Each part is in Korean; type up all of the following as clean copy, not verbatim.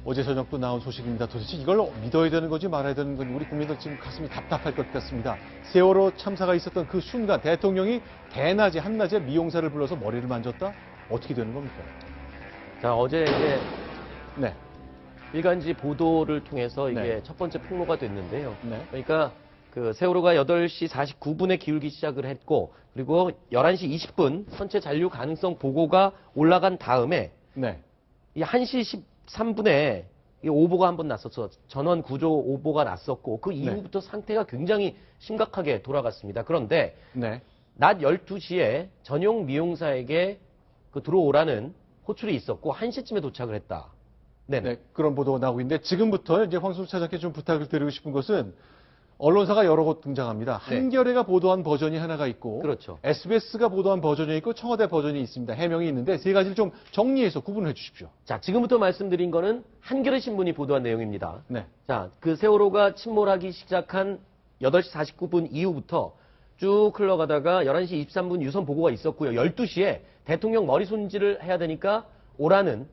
어제 저녁도 나온 소식입니다. 도대체 이걸 믿어야 되는 건지 말아야 되는 건지 우리 국민들 지금 가슴이 답답할 것 같습니다. 세월호 참사가 있었던 그 순간 대통령이 대낮에 한낮에 미용사를 불러서 머리를 만졌다? 어떻게 되는 겁니까? 자, 어제 이제 네. 일간지 보도를 통해서 이게 네. 첫 번째 폭로가 됐는데요. 네. 그러니까 그 세월호가 8시 49분에 기울기 시작을 했고, 그리고 11시 20분 선체 잔류 가능성 보고가 올라간 다음에 네. 이 1시 13분에 이 오보가 한번 났었어. 전원 구조 오보가 났었고, 그 이후부터 상태가 굉장히 심각하게 돌아갔습니다. 그런데 네. 낮 12시에 전용 미용사에게 그 들어오라는 호출이 있었고 1시쯤에 도착을 했다. 네. 그런 보도가 나오고 있는데 지금부터 이제 황순수 차장께 좀 부탁을 드리고 싶은 것은 언론사가 여러 곳 등장합니다. 네. 한겨레가 보도한 버전이 하나가 있고, 그렇죠. SBS가 보도한 버전이 있고, 청와대 버전이 있습니다. 해명이 있는데 세 가지를 좀 정리해서 구분해 주십시오. 자, 지금부터 말씀드린 거는 한겨레 신문이 보도한 내용입니다. 네. 자, 그 세월호가 침몰하기 시작한 8시 49분 이후부터 쭉 흘러가다가 11시 23분 유선 보고가 있었고요. 12시에 대통령 머리 손질을 해야 되니까 오라는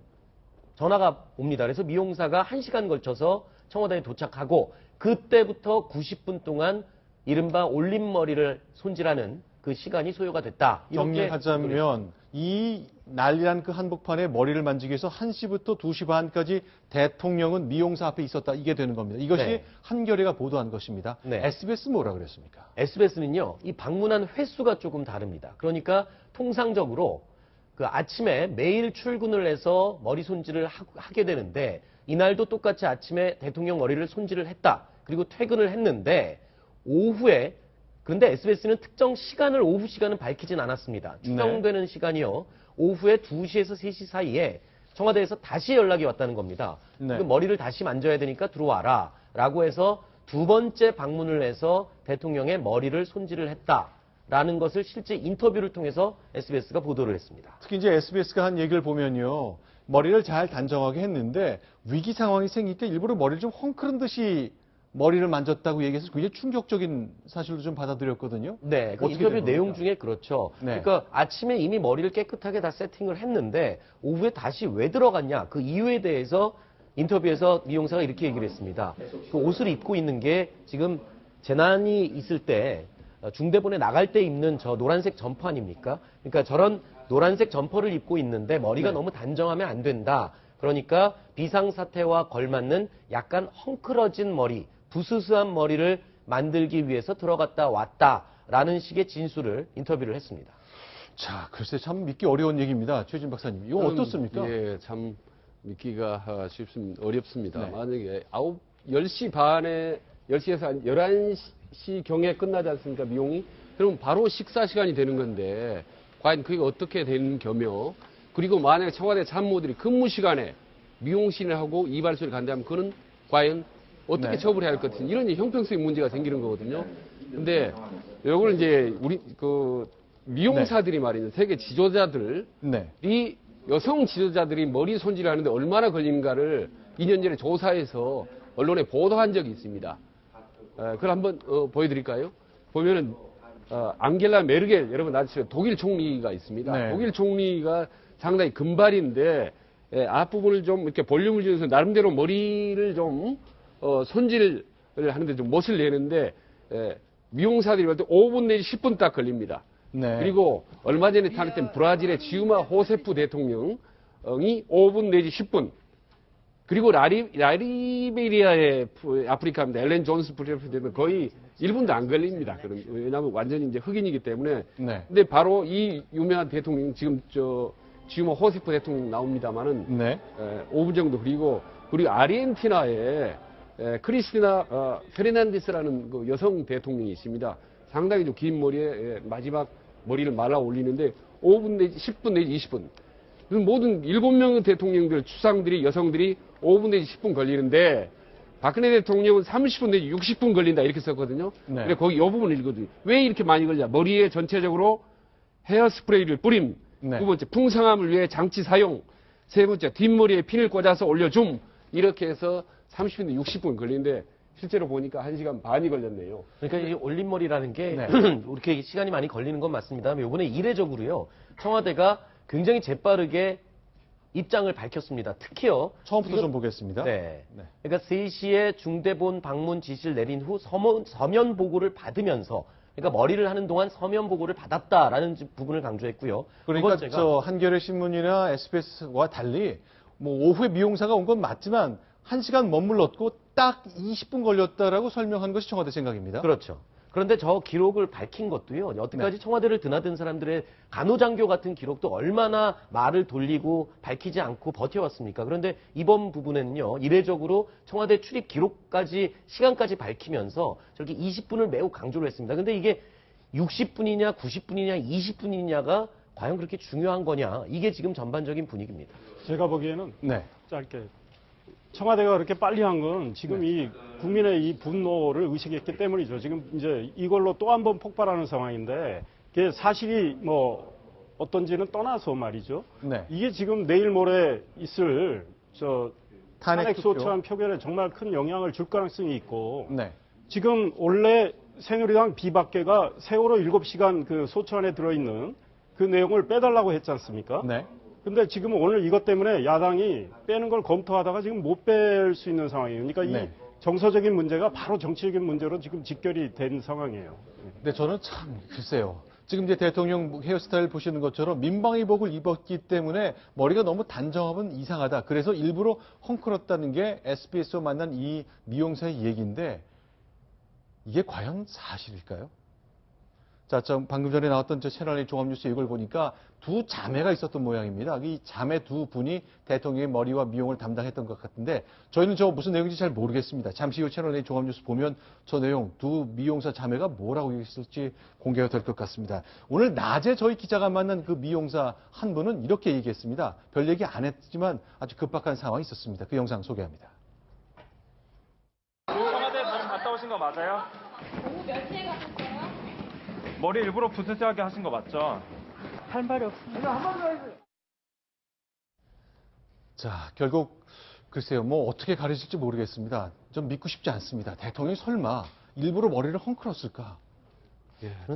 전화가 옵니다. 그래서 미용사가 1시간 걸쳐서 청와대에 도착하고 그때부터 90분 동안 이른바 올림머리를 손질하는 그 시간이 소요가 됐다. 이렇게 정리하자면 이 난리난 그 한복판에 머리를 만지기 위해서 1시부터 2시 반까지 대통령은 미용사 앞에 있었다. 이게 되는 겁니다. 이것이 네. 한겨레가 보도한 것입니다. 네. SBS 뭐라 그랬습니까? SBS는요, 이 방문한 횟수가 조금 다릅니다. 그러니까 통상적으로 그 아침에 매일 출근을 해서 머리 손질을 하게 되는데 이날도 똑같이 아침에 대통령 머리를 손질을 했다. 그리고 퇴근을 했는데 오후에 그런데 SBS는 특정 시간을 오후 시간은 밝히진 않았습니다. 추정되는 시간이요. 오후에 2시에서 3시 사이에 청와대에서 다시 연락이 왔다는 겁니다. 네. 그 머리를 다시 만져야 되니까 들어와라. 라고 해서 두 번째 방문을 해서 대통령의 머리를 손질을 했다라는 것을 실제 인터뷰를 통해서 SBS가 보도를 했습니다. 특히 이제 SBS가 한 얘기를 보면요. 머리를 잘 단정하게 했는데 위기 상황이 생길 때 일부러 머리를 좀 헝클은 듯이 머리를 만졌다고 얘기해서 굉장히 충격적인 사실로 좀 받아들였거든요. 네, 그 어떻게 인터뷰 된 내용 겁니까? 중에 그렇죠. 네. 그러니까 아침에 이미 머리를 깨끗하게 다 세팅을 했는데 오후에 다시 왜 들어갔냐 그 이유에 대해서 인터뷰에서 미용사가 이렇게 얘기를 했습니다. 그 옷을 입고 있는 게 지금 재난이 있을 때 중대본에 나갈 때 입는 저 노란색 점퍼 아닙니까? 그러니까 저런 노란색 점퍼를 입고 있는데 머리가 네. 너무 단정하면 안 된다. 그러니까 비상사태와 걸맞는 약간 헝클어진 머리, 부스스한 머리를 만들기 위해서 들어갔다 왔다라는 식의 진술을 인터뷰를 했습니다. 자, 글쎄 참 믿기 어려운 얘기입니다. 최진 박사님. 이거 어떻습니까? 예, 참 믿기가 어렵습니다. 네. 만약에 10시 반에, 10시에서 한 11시 경에 끝나지 않습니까, 미용이? 그럼 바로 식사 시간이 되는 건데, 과연 그게 어떻게 되는 겸요? 그리고 만약에 청와대 참모들이 근무 시간에 미용실을 하고 이발소를 간다면 그는 과연 어떻게 네. 처벌해야 할 것 같은 이런 형평성의 문제가 생기는 거거든요. 근데 이걸 이제 우리 그 미용사들이 말이죠. 세계 지도자들이 네. 여성 지도자들이 머리 손질을 하는데 얼마나 걸리는가를 2년 전에 조사해서 언론에 보도한 적이 있습니다. 그걸 한번 보여드릴까요? 보면은 앙겔라 메르겔 여러분 아시죠? 독일 총리가 있습니다. 네. 독일 총리가 상당히 금발인데 앞부분을 좀 이렇게 볼륨을 주면서 나름대로 머리를 좀 손질을 하는데 좀 멋을 내는데 미용사들이 볼 때 5분 내지 10분 딱 걸립니다. 네. 그리고 얼마 전에 탄핵된 브라질의 지우마 호세프 대통령이 5분 내지 10분. 그리고 라리베리아의 아프리카입니다. 엘렌 존스 프레시던트는 거의 1분도 안 걸립니다. 왜냐하면 완전히 이제 흑인이기 때문에. 네. 근데 바로 이 유명한 대통령 지금 지우마 호세프 대통령 나옵니다만은 네. 5분 정도 그리고 아르헨티나의 크리스티나 페르난데스라는 그 여성 대통령이 있습니다. 상당히 좀 긴 머리에 마지막 머리를 말아 올리는데 5분 내지 10분 내지 20분. 모든 7명의 대통령들, 추상들이, 여성들이 5분 내지 10분 걸리는데 박근혜 대통령은 30분 내지 60분 걸린다 이렇게 썼거든요. 네. 근데 거기 이 부분을 읽거든요. 왜 이렇게 많이 걸냐? 머리에 전체적으로 헤어스프레이를 뿌림. 네. 두 번째, 풍성함을 위해 장치 사용. 세 번째, 뒷머리에 핀을 꽂아서 올려줌. 이렇게 해서 30분 내지 60분 걸리는데 실제로 보니까 1시간 반이 걸렸네요. 그러니까 이 올림머리라는 게 네. 이렇게 시간이 많이 걸리는 건 맞습니다. 이번에 이례적으로요. 청와대가 굉장히 재빠르게 입장을 밝혔습니다. 특히요. 처음부터 좀 보겠습니다. 네. 네. 그러니까 3시에 중대본 방문 지시를 내린 후 서면 보고를 받으면서 그러니까 머리를 하는 동안 서면 보고를 받았다라는 부분을 강조했고요. 그러니까 두 번째가 저 한겨레 신문이나 SBS와 달리 뭐 오후에 미용사가 온 건 맞지만 1시간 머물렀고 딱 20분 걸렸다라고 설명한 것이 청와대 생각입니다. 그렇죠. 그런데 저 기록을 밝힌 것도요. 여태까지 네. 청와대를 드나든 사람들의 간호장교 같은 기록도 얼마나 말을 돌리고 밝히지 않고 버텨왔습니까? 그런데 이번 부분에는요. 이례적으로 청와대 출입 기록까지 시간까지 밝히면서 저렇게 20분을 매우 강조를 했습니다. 근데 이게 60분이냐 90분이냐 20분이냐가 과연 그렇게 중요한 거냐. 이게 지금 전반적인 분위기입니다. 제가 보기에는 네. 짧게 청와대가 그렇게 빨리 한 건 지금 이 국민의 이 분노를 의식했기 때문이죠. 지금 이제 이걸로 또 한 번 폭발하는 상황인데 그게 사실이 뭐 어떤지는 떠나서 말이죠. 네. 이게 지금 내일 모레 있을 저 탄핵 탄핵 투표. 소추안 표결에 정말 큰 영향을 줄 가능성이 있고 네. 지금 원래 새누리당 비박계가 세월호 7시간 그 소추안에 들어있는 그 내용을 빼달라고 했지 않습니까? 네. 근데 지금 오늘 이것 때문에 야당이 빼는 걸 검토하다가 지금 못 뺄 수 있는 상황이에요. 그러니까 이 네. 정서적인 문제가 바로 정치적인 문제로 지금 직결이 된 상황이에요. 근데 저는 참 글쎄요. 지금 이제 대통령 헤어스타일 보시는 것처럼 민방위복을 입었기 때문에 머리가 너무 단정하면 이상하다. 그래서 일부러 헝클었다는 게 SBS와 만난 이 미용사의 얘기인데 이게 과연 사실일까요? 자, 방금 전에 나왔던 저 채널A 종합뉴스 이걸 보니까 두 자매가 있었던 모양입니다. 이 자매 두 분이 대통령의 머리와 미용을 담당했던 것 같은데 저희는 저 무슨 내용인지 잘 모르겠습니다. 잠시 후 채널A 종합뉴스 보면 저 내용 두 미용사 자매가 뭐라고 얘기했을지 공개가 될 것 같습니다. 오늘 낮에 저희 기자가 만난 그 미용사 한 분은 이렇게 얘기했습니다. 별 얘기 안 했지만 아주 급박한 상황이 있었습니다. 그 영상 소개합니다. 청와대 방금 갔다 오신 거 맞아요? 오후 몇 시에 가셨어요? 머리 일부러 부스스하게 하신 거 맞죠? 할 말이 없습니다. 자, 결국 글쎄요. 뭐 어떻게 가르칠지 모르겠습니다. 좀 믿고 싶지 않습니다. 대통령이 설마 일부러 머리를 헝클었을까?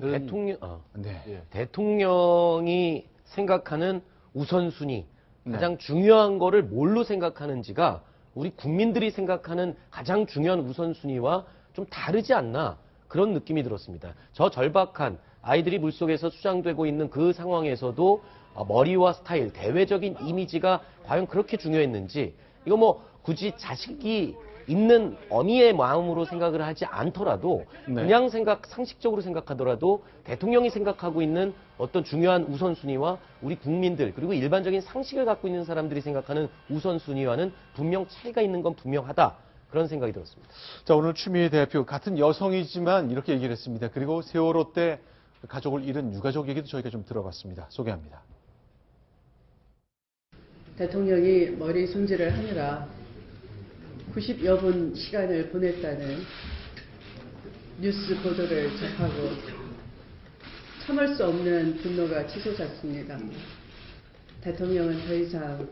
대통령, 네. 대통령이 생각하는 우선순위, 네. 가장 중요한 거를 뭘로 생각하는지가 우리 국민들이 생각하는 가장 중요한 우선순위와 좀 다르지 않나 그런 느낌이 들었습니다. 저 절박한 아이들이 물속에서 수장되고 있는 그 상황에서도 머리와 스타일, 대외적인 이미지가 과연 그렇게 중요했는지 이거 뭐 굳이 자식이 있는 어미의 마음으로 생각을 하지 않더라도 네. 그냥 상식적으로 생각하더라도 대통령이 생각하고 있는 어떤 중요한 우선순위와 우리 국민들 그리고 일반적인 상식을 갖고 있는 사람들이 생각하는 우선순위와는 분명 차이가 있는 건 분명하다. 그런 생각이 들었습니다. 자, 오늘 추미애 대표 같은 여성이지만 이렇게 얘기를 했습니다. 그리고 세월호 때 가족을 잃은 유가족 얘기도 저희가 좀 들어봤습니다. 소개합니다. 대통령이 머리 손질을 하느라 90여 분 시간을 보냈다는 뉴스 보도를 접하고 참을 수 없는 분노가 치솟았습니다. 대통령은 더 이상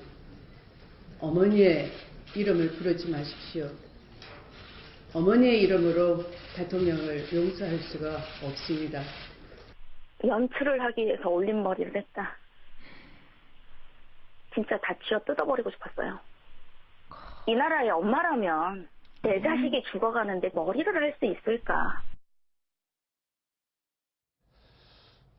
어머니의 이름을 부르지 마십시오. 어머니의 이름으로 대통령을 용서할 수가 없습니다. 연출을 하기 위해서 올린 머리를 했다. 진짜 다 쥐어 뜯어버리고 싶었어요. 이 나라의 엄마라면 내 자식이 죽어가는데 머리를 할 수 있을까?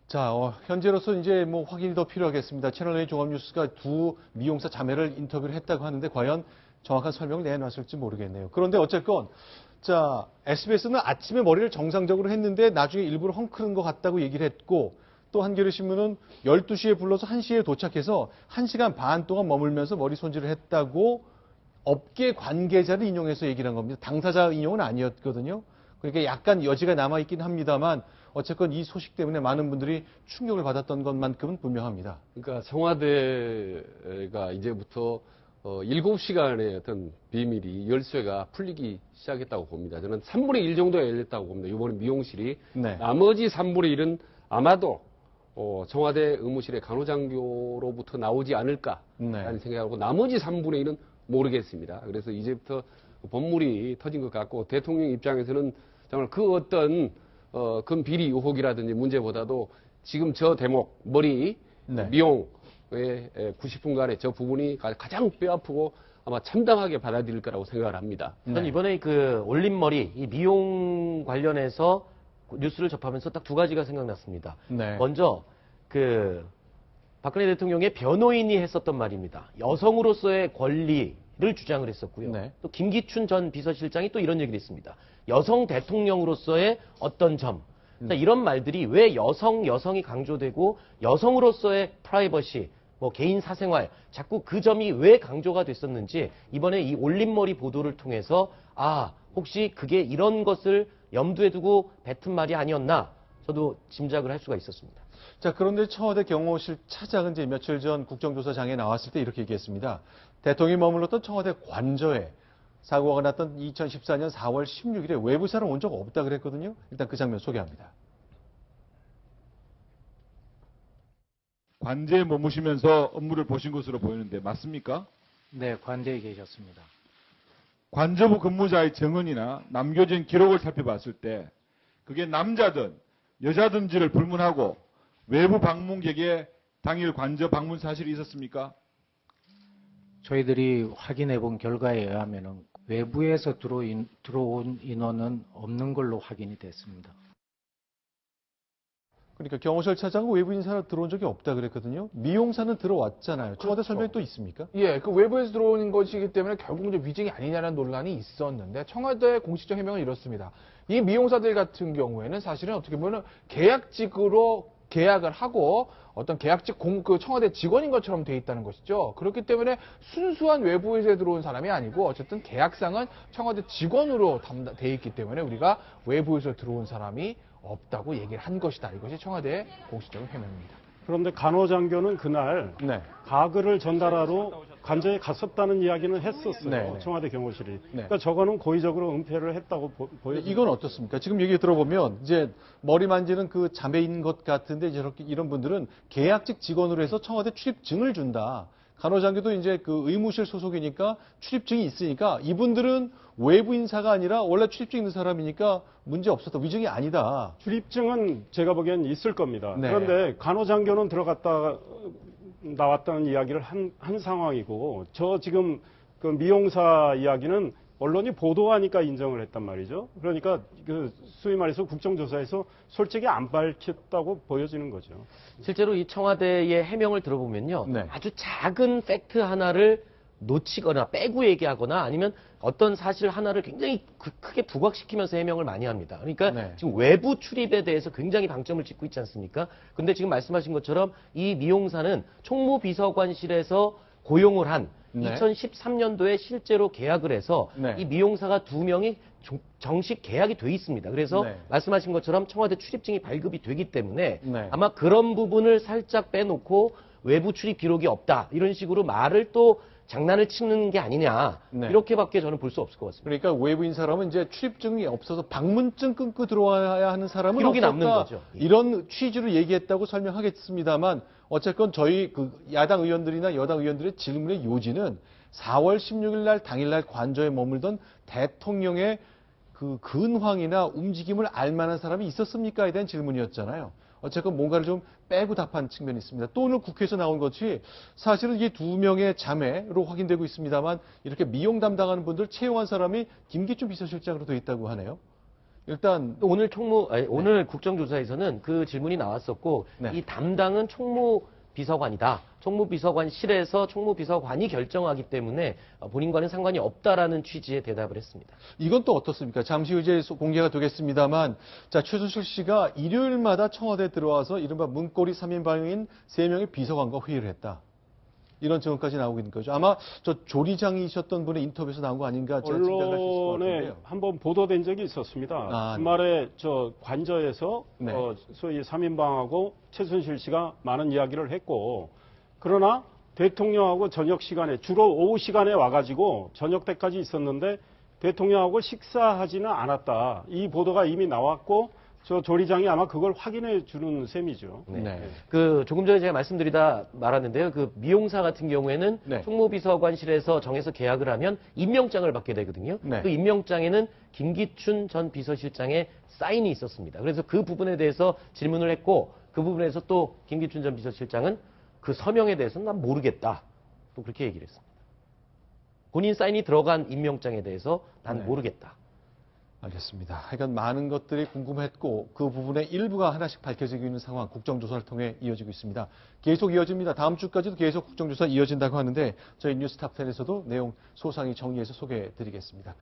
자, 현재로서 이제 뭐 확인이 더 필요하겠습니다. 채널A 종합뉴스가 두 미용사 자매를 인터뷰를 했다고 하는데 과연 정확한 설명을 내놨을지 모르겠네요. 그런데 어쨌건 자, SBS는 아침에 머리를 정상적으로 했는데 나중에 일부러 헝클은 것 같다고 얘기를 했고 또 한겨레 신문은 12시에 불러서 1시에 도착해서 1시간 반 동안 머물면서 머리 손질을 했다고 업계 관계자를 인용해서 얘기를 한 겁니다. 당사자 인용은 아니었거든요. 그러니까 약간 여지가 남아있긴 합니다만 어쨌건 이 소식 때문에 많은 분들이 충격을 받았던 것만큼은 분명합니다. 그러니까 청와대가 이제부터 7시간의 어떤 비밀이 열쇠가 풀리기 시작했다고 봅니다. 저는 3분의 1 정도가 열렸다고 봅니다. 이번에 미용실이. 네. 나머지 3분의 1은 아마도 청와대 의무실의 간호장교로부터 나오지 않을까라는 네. 생각하고 나머지 3분의 1은 모르겠습니다. 그래서 이제부터 본물이 터진 것 같고 대통령 입장에서는 정말 그 어떤 그 비리 의혹이라든지 문제보다도 지금 저 대목 머리 네. 미용 90분간의 저 부분이 가장 뼈아프고 아마 참담하게 받아들일 거라고 생각을 합니다. 저는 이번에 그 올림머리, 이 미용 관련해서 뉴스를 접하면서 딱 두 가지가 생각났습니다. 네. 먼저 그 박근혜 대통령의 변호인이 했었던 말입니다. 여성으로서의 권리를 주장을 했었고요. 네. 또 김기춘 전 비서실장이 또 이런 얘기를 했습니다. 여성 대통령으로서의 어떤 점. 자, 이런 말들이 왜 여성이 강조되고 여성으로서의 프라이버시, 뭐 개인 사생활, 자꾸 그 점이 왜 강조가 됐었는지 이번에 이 올림머리 보도를 통해서 아, 혹시 그게 이런 것을 염두에 두고 뱉은 말이 아니었나 저도 짐작을 할 수가 있었습니다. 자, 그런데 청와대 경호실 차장은 이제 며칠 전 국정조사장에 나왔을 때 이렇게 얘기했습니다. 대통령이 머물렀던 청와대 관저에 사고가 났던 2014년 4월 16일에 외부 사람 온 적 없다 그랬거든요. 일단 그 장면 소개합니다. 관제에 머무시면서 업무를 보신 것으로 보이는데 맞습니까? 네, 관제에 계셨습니다. 관저부 근무자의 정언이나 남겨진 기록을 살펴봤을 때 그게 남자든 여자든지를 불문하고 외부 방문객의 당일 관저 방문 사실이 있었습니까? 저희들이 확인해 본 결과에 의하면 외부에서 들어온 인원은 없는 걸로 확인이 됐습니다. 그러니까 경호실 차장은 외부 인사로 들어온 적이 없다 그랬거든요. 미용사는 들어왔잖아요. 청와대 설명이 또 있습니까? 예, 그 외부에서 들어오는 것이기 때문에 결국 이제 위증이 아니냐는 논란이 있었는데 청와대 공식적 해명은 이렇습니다. 이 미용사들 같은 경우에는 사실은 어떻게 보면 계약직으로 계약을 하고 어떤 계약직 그 청와대 직원인 것처럼 돼 있다는 것이죠. 그렇기 때문에 순수한 외부에서 들어온 사람이 아니고 어쨌든 계약상은 청와대 직원으로 돼 있기 때문에 우리가 외부에서 들어온 사람이 없다고 얘기를 한 것이다. 이것이 청와대의 공식적인 해명입니다. 그런데 간호장교는 그날 네. 가글을 전달하러 관저에 갔었다는 이야기는 했었어요. 네. 청와대 경호실이. 네. 그러니까 저거는 고의적으로 은폐를 했다고 보여집니다. 이건 어떻습니까? 지금 얘기 들어보면 이제 머리 만지는 그 자매인 것 같은데 이렇게 이런 분들은 계약직 직원으로 해서 청와대 출입증을 준다. 간호장교도 이제 그 의무실 소속이니까 출입증이 있으니까 이분들은 외부 인사가 아니라 원래 출입증 있는 사람이니까 문제 없었다. 위증이 아니다. 출입증은 제가 보기엔 있을 겁니다. 네. 그런데 간호장교는 들어갔다 나왔다는 이야기를 한 상황이고 저 지금 그 미용사 이야기는 언론이 보도하니까 인정을 했단 말이죠. 그러니까 그 소위 말해서 국정조사에서 솔직히 안 밝혔다고 보여지는 거죠. 실제로 이 청와대의 해명을 들어보면요. 네. 아주 작은 팩트 하나를 놓치거나 빼고 얘기하거나 아니면 어떤 사실 하나를 굉장히 크게 부각시키면서 해명을 많이 합니다. 그러니까 네. 지금 외부 출입에 대해서 굉장히 방점을 찍고 있지 않습니까? 근데 지금 말씀하신 것처럼 이 미용사는 총무비서관실에서 고용을 한 네. 2013년도에 실제로 계약을 해서 네. 이 미용사가 2명이 정식 계약이 돼 있습니다. 그래서 네. 말씀하신 것처럼 청와대 출입증이 발급이 되기 때문에 네. 아마 그런 부분을 살짝 빼놓고 외부 출입 기록이 없다 이런 식으로 말을 또 장난을 치는 게 아니냐 네. 이렇게밖에 저는 볼 수 없을 것 같습니다. 그러니까 외부인 사람은 이제 출입증이 없어서 방문증 끊고 들어와야 하는 사람은 기록이 없었다. 남는 거죠. 예. 이런 취지로 얘기했다고 설명하겠습니다만 어쨌건 저희 그 야당 의원들이나 여당 의원들의 질문의 요지는 4월 16일 날 당일날 관저에 머물던 대통령의 그 근황이나 움직임을 알 만한 사람이 있었습니까에 대한 질문이었잖아요. 어쨌건 뭔가를 좀 빼고 답한 측면이 있습니다. 또 오늘 국회에서 나온 것이 사실은 이게 2명의 자매로 확인되고 있습니다만 이렇게 미용 담당하는 분들 채용한 사람이 김기춘 비서실장으로 되어 있다고 하네요. 일단 오늘 오늘 국정조사에서는 그 질문이 나왔었고 네. 이 담당은 총무비서관이다. 총무비서관실에서 총무비서관이 결정하기 때문에 본인과는 상관이 없다라는 취지의 대답을 했습니다. 이건 또 어떻습니까? 잠시 후 이제 공개가 되겠습니다만, 자, 최순실 씨가 일요일마다 청와대에 들어와서 이른바 문고리 3인방인 3명의 비서관과 회의를 했다. 이런 증언까지 나오고 있는 거죠. 아마 저 조리장이셨던 분의 인터뷰에서 나온 거 아닌가 제가 짐작할 수 있을 것 언론에 같은데요. 한번 보도된 적이 있었습니다. 아, 주말에 저 관저에서 네. 소위 3인방하고 최순실 씨가 많은 이야기를 했고 그러나 대통령하고 저녁 시간에 주로 오후 시간에 와가지고 저녁 때까지 있었는데 대통령하고 식사하지는 않았다. 이 보도가 이미 나왔고 저 조리장이 아마 그걸 확인해 주는 셈이죠. 네. 그 조금 전에 제가 말씀드리다 말았는데요. 그 미용사 같은 경우에는 네. 총무비서관실에서 정해서 계약을 하면 임명장을 받게 되거든요. 네. 그 임명장에는 김기춘 전 비서실장의 사인이 있었습니다. 그래서 그 부분에 대해서 질문을 했고 그 부분에서 또 김기춘 전 비서실장은 그 서명에 대해서는 난 모르겠다. 또 그렇게 얘기를 했습니다. 본인 사인이 들어간 임명장에 대해서 난 모르겠다. 알겠습니다. 하여간 많은 것들이 궁금했고 그 부분의 일부가 하나씩 밝혀지고 있는 상황, 국정조사를 통해 이어지고 있습니다. 계속 이어집니다. 다음 주까지도 계속 국정조사 이어진다고 하는데 저희 뉴스탑10에서도 내용 소상히 정리해서 소개해드리겠습니다.